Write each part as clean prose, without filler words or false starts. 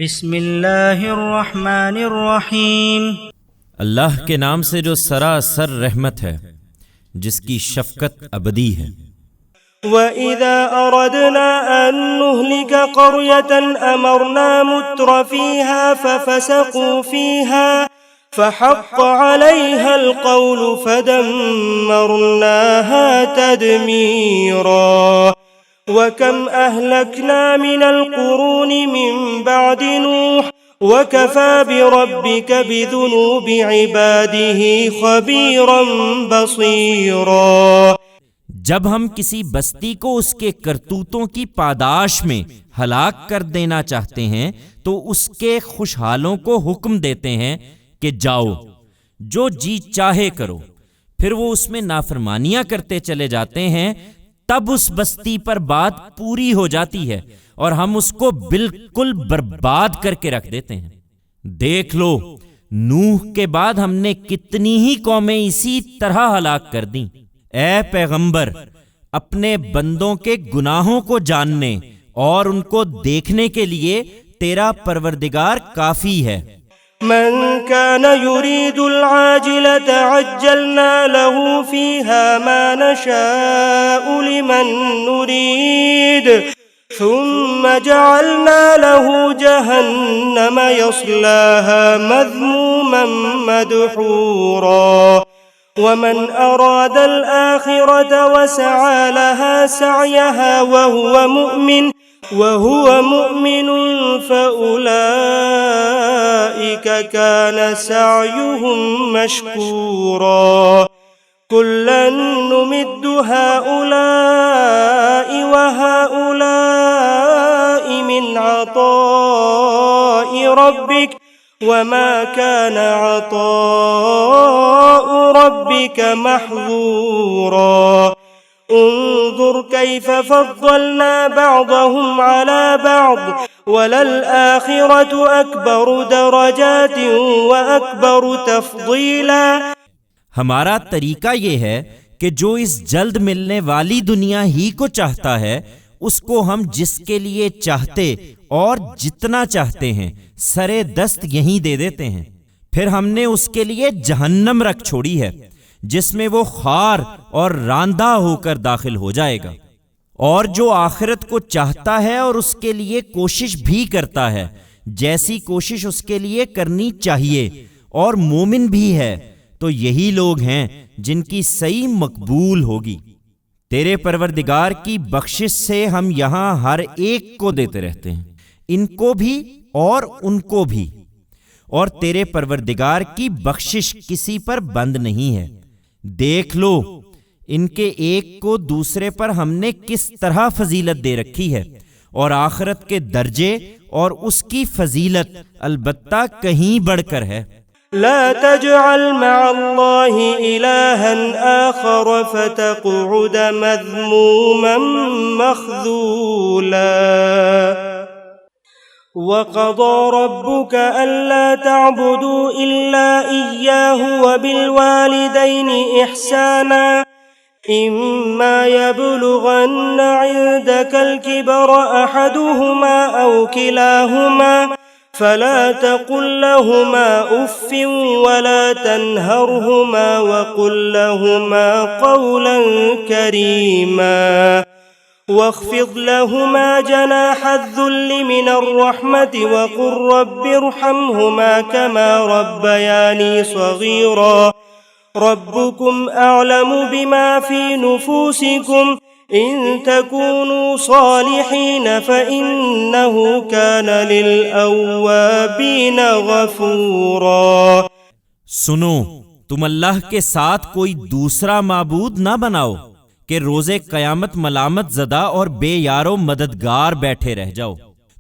بسم اللہ الرحمن الرحیم۔ اللہ کے نام سے جو سراسر رحمت ہے، جس کی شفقت ابدی ہے۔ وَإِذَا أَرَدْنَا أَن نُهْلِكَ قَرْيَةً أَمَرْنَا مُتْرَ فِيهَا فَفَسَقُوا فِيهَا فَحَقَّ عَلَيْهَا الْقَوْلُ فَدَمَّرْنَاهَا تَدْمِيرًا۔ وَكَمْ أَهْلَكْنَا مِنَ الْقُرُونِ مِنْ بَعْدِ نُوحٍ وَكَفَى بِرَبِّكَ بِذُنُوبِ عِبَادِهِ خَبِيرًا بَصِيرًا۔ جب ہم کسی بستی کو اس کے کرتوتوں کی پاداش میں ہلاک کر دینا چاہتے ہیں تو اس کے خوشحالوں کو حکم دیتے ہیں کہ جاؤ، جو جی چاہے کرو۔ پھر وہ اس میں نافرمانیاں کرتے چلے جاتے ہیں، تب اس بستی پر بات پوری ہو جاتی ہے اور ہم اس کو بالکل برباد کر کے رکھ دیتے ہیں۔ دیکھ لو، نوح کے بعد ہم نے کتنی ہی قومیں اسی طرح ہلاک کر دیں۔ اے پیغمبر، اپنے بندوں کے گناہوں کو جاننے اور ان کو دیکھنے کے لیے تیرا پروردگار کافی ہے۔ من كان يريد العاجلة عجلنا له فيها ما نشاء لمن نريد ثم جعلنا له جهنم يصلاها مذموما مدحورا ومن أراد الآخرة وسعى لها سعيها وهو مؤمن فأولئك كان سعيهم مشكورا كلا نمد هؤلاء وهؤلاء من عطاء ربك وما كان عطاء ربك محظورا انظر كيف فضلنا بعضهم على بعض وللآخرة أكبر درجات وأكبر تفضيلا۔ ہمارا طریقہ یہ ہے کہ جو اس جلد ملنے والی دنیا ہی کو چاہتا ہے، اس کو ہم جس کے لیے چاہتے اور جتنا چاہتے ہیں سرے دست یہیں دے دیتے ہیں۔ پھر ہم نے اس کے لیے جہنم رکھ چھوڑی ہے، جس میں وہ خار اور راندہ ہو کر داخل ہو جائے گا۔ اور جو آخرت کو چاہتا ہے اور اس کے لیے کوشش بھی کرتا ہے، جیسی کوشش اس کے لیے کرنی چاہیے، اور مومن بھی ہے، تو یہی لوگ ہیں جن کی صحیح مقبول ہوگی۔ تیرے پروردگار کی بخشش سے ہم یہاں ہر ایک کو دیتے رہتے ہیں، ان کو بھی اور ان کو بھی، اور تیرے پروردگار کی بخشش کسی پر بند نہیں ہے۔ دیکھ لو، ان کے ایک کو دوسرے پر ہم نے کس طرح فضیلت دے رکھی ہے، اور آخرت کے درجے اور اس کی فضیلت البتہ کہیں بڑھ کر ہے۔ لا تجعل مع الله إلها آخر فتقعد مذموما مخذولا وقضى ربك ألا تعبدوا إلا إياه وبالوالدين إحسانا إما يبلغن عندك الكبر أحدهما أو كلاهما فلا تقل لهما أف ولا تنهرهما وقل لهما قولا كريما واخفض لهما جناح الذل من الرحمة وقل رب ارحمهما كما ربياني صغيرا ربكم أعلم بما في نفوسكم إن تكونوا صالحين فإنه كان للأوابين غفورا۔ سنو، تم اللہ کے ساتھ کوئی دوسرا معبود نہ بناؤ کہ روز قیامت ملامت زدہ اور بے یار و مددگار بیٹھے رہ جاؤ۔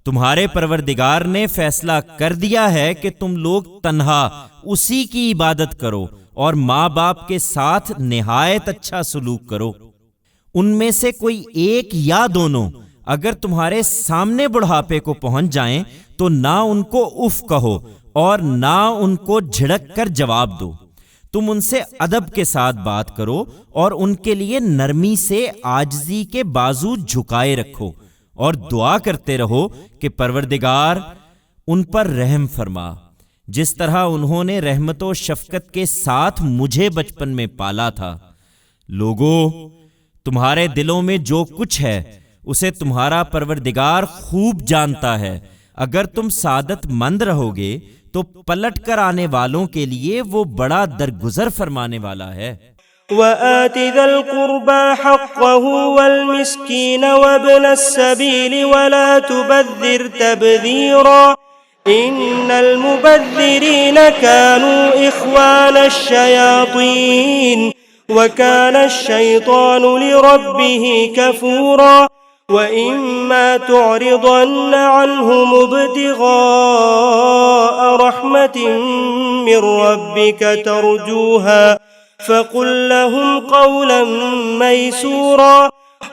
تمہارے پروردگار نے فیصلہ کر دیا ہے کہ تم لوگ تنہا اسی کی عبادت کرو اور ماں باپ کے ساتھ نہایت اچھا سلوک کرو۔ ان میں سے کوئی ایک یا دونوں اگر تمہارے سامنے بڑھاپے کو پہنچ جائیں تو نہ ان کو اف کہو اور نہ ان کو جھڑک کر جواب دو۔ تم ان سے ادب کے ساتھ بات کرو اور ان کے لیے نرمی سے عاجزی کے بازو جھکائے رکھو، اور دعا کرتے رہو کہ پروردگار ان پر رحم فرما جس طرح انہوں نے رحمت و شفقت کے ساتھ مجھے بچپن میں پالا تھا۔ لوگو، تمہارے دلوں میں جو کچھ ہے اسے تمہارا پروردگار خوب جانتا ہے۔ اگر تم سعادت مند رہو گے تو پلٹ کر آنے والوں کے لیے وہ بڑا درگزر فرمانے والا ہے۔ وآت ذا القربى حقه والمسكين وابن السبيل ولا تبذر تبذيرا إن المبذرين كانوا إخوان الشياطين وكان الشيطان لربه كفورا وإما تعرضن عنهم ابتغاء رحمة من ربك ترجوها فقل لهم قولا ميسورا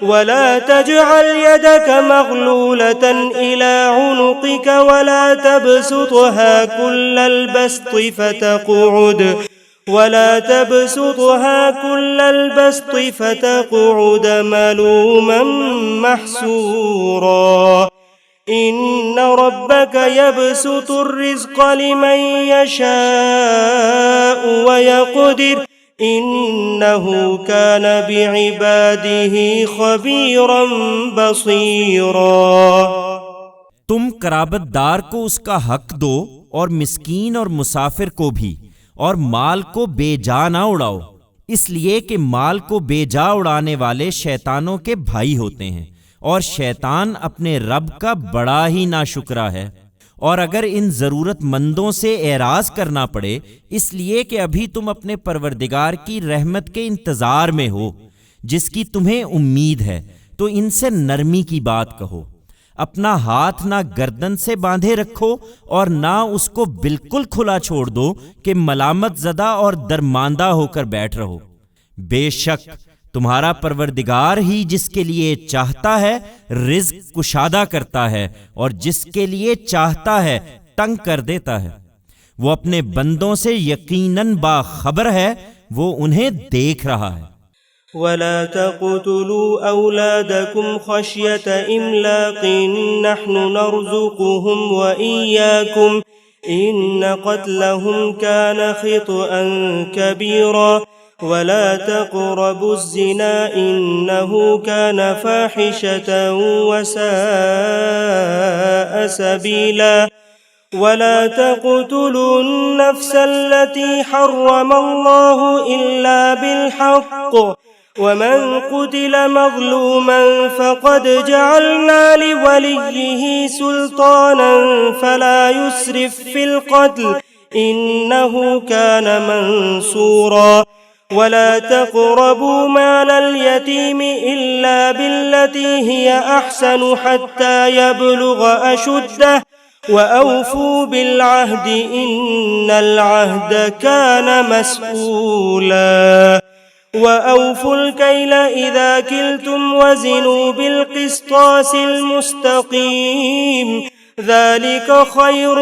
ولا تجعل يدك مغلولة إلى عنقك ولا تبسطها كل البسط فتقعد ملوما محسورا إن ربك يبسط الرزق لمن يشاء ويقدر إنه كان بعباده خبيرا بصيرا۔ تم قرابت دار کو اس کا حق دو اور مسکین اور مسافر کو بھی، اور مال کو بے جا نہ اڑاؤ، اس لیے کہ مال کو بے جا اڑانے والے شیطانوں کے بھائی ہوتے ہیں، اور شیطان اپنے رب کا بڑا ہی ناشکرا ہے۔ اور اگر ان ضرورت مندوں سے اعراض کرنا پڑے اس لیے کہ ابھی تم اپنے پروردگار کی رحمت کے انتظار میں ہو جس کی تمہیں امید ہے، تو ان سے نرمی کی بات کہو۔ اپنا ہاتھ نہ گردن سے باندھے رکھو اور نہ اس کو بالکل کھلا چھوڑ دو کہ ملامت زدہ اور درماندہ ہو کر بیٹھ رہو۔ بے شک تمہارا پروردگار ہی جس کے لیے چاہتا ہے رزق کشادہ کرتا ہے اور جس کے لیے چاہتا ہے تنگ کر دیتا ہے۔ وہ اپنے بندوں سے یقیناً باخبر ہے، وہ انہیں دیکھ رہا ہے۔ ولا تقتلوا أولادكم خشية إملاق نحن نرزقهم وإياكم إن قتلهم كان خطأ كبيرا ولا تقربوا الزنا إنه كان فاحشة وساء سبيلا ولا تقتلوا النفس التي حرم الله إلا بالحق ومن قتل مظلوما فقد جعلنا لوليه سلطانا فلا يسرف في القتل إنه كان منصورا ولا تقربوا مال اليتيم إلا بالتي هي أحسن حتى يبلغ أشده وأوفوا بالعهد إن العهد كان مسؤولا وأوفوا الكيل إذا كلتم وزنوا بالقسطاس المستقيم ذلك خير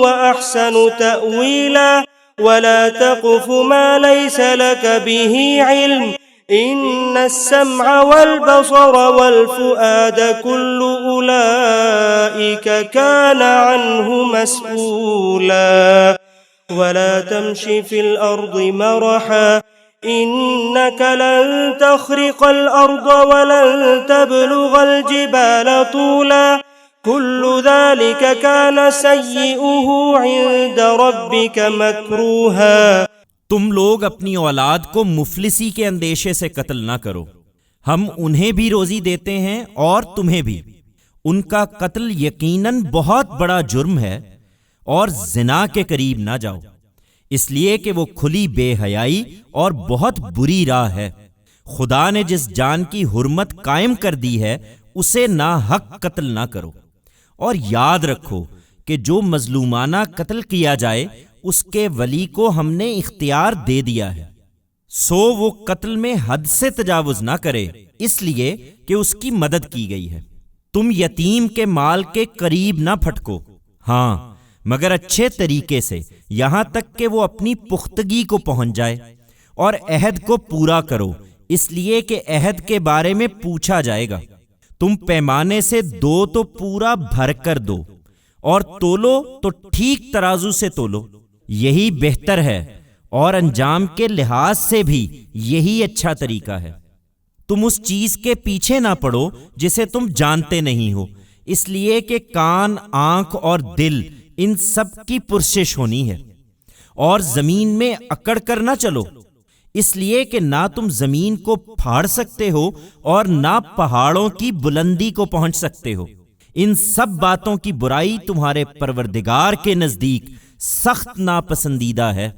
وأحسن تأويلا ولا تقف ما ليس لك به علم إن السمع والبصر والفؤاد كل أولئك كان عنه مسؤولا ولا تمش في الأرض مرحا إنك لن تخرق الأرض ولن تبلغ الجبال طولا كل ذلك كان سيئه عند ربك مكروها۔ تم لوگ اپنی اولاد کو مفلسی کے اندیشے سے قتل نہ کرو، ہم انہیں بھی روزی دیتے ہیں اور تمہیں بھی۔ ان کا قتل یقیناً بہت بڑا جرم ہے، اور زنا کے قریب نہ جاؤ، اس لیے کہ وہ کھلی بے حیائی اور بہت بری راہ ہے۔ خدا نے جس جان کی حرمت قائم کر دی ہے اسے ناحق قتل نہ کرو، اور یاد رکھو کہ جو مظلومانہ قتل کیا جائے اس کے ولی کو ہم نے اختیار دے دیا ہے، سو وہ قتل میں حد سے تجاوز نہ کرے، اس لیے کہ اس کی مدد کی گئی ہے۔ تم یتیم کے مال کے قریب نہ پھٹکو، ہاں مگر اچھے طریقے سے، یہاں تک کہ وہ اپنی پختگی کو پہنچ جائے، اور عہد کو پورا کرو، اس لیے کہ عہد کے بارے میں پوچھا جائے گا۔ تم پیمانے سے دو تو پورا بھر کر دو، اور تولو تو ٹھیک ترازو سے تولو، یہی بہتر ہے، اور انجام کے لحاظ سے بھی یہی اچھا طریقہ ہے۔ تم اس چیز کے پیچھے نہ پڑو جسے تم جانتے نہیں ہو، اس لیے کہ کان، آنکھ اور دل ان سب کی پرسش ہونی ہے، اور زمین میں اکڑ کر نہ چلو، اس لیے کہ نہ تم زمین کو پھاڑ سکتے ہو اور نہ پہاڑوں کی بلندی کو پہنچ سکتے ہو۔ ان سب باتوں کی برائی تمہارے پروردگار کے نزدیک سخت ناپسندیدہ ہے۔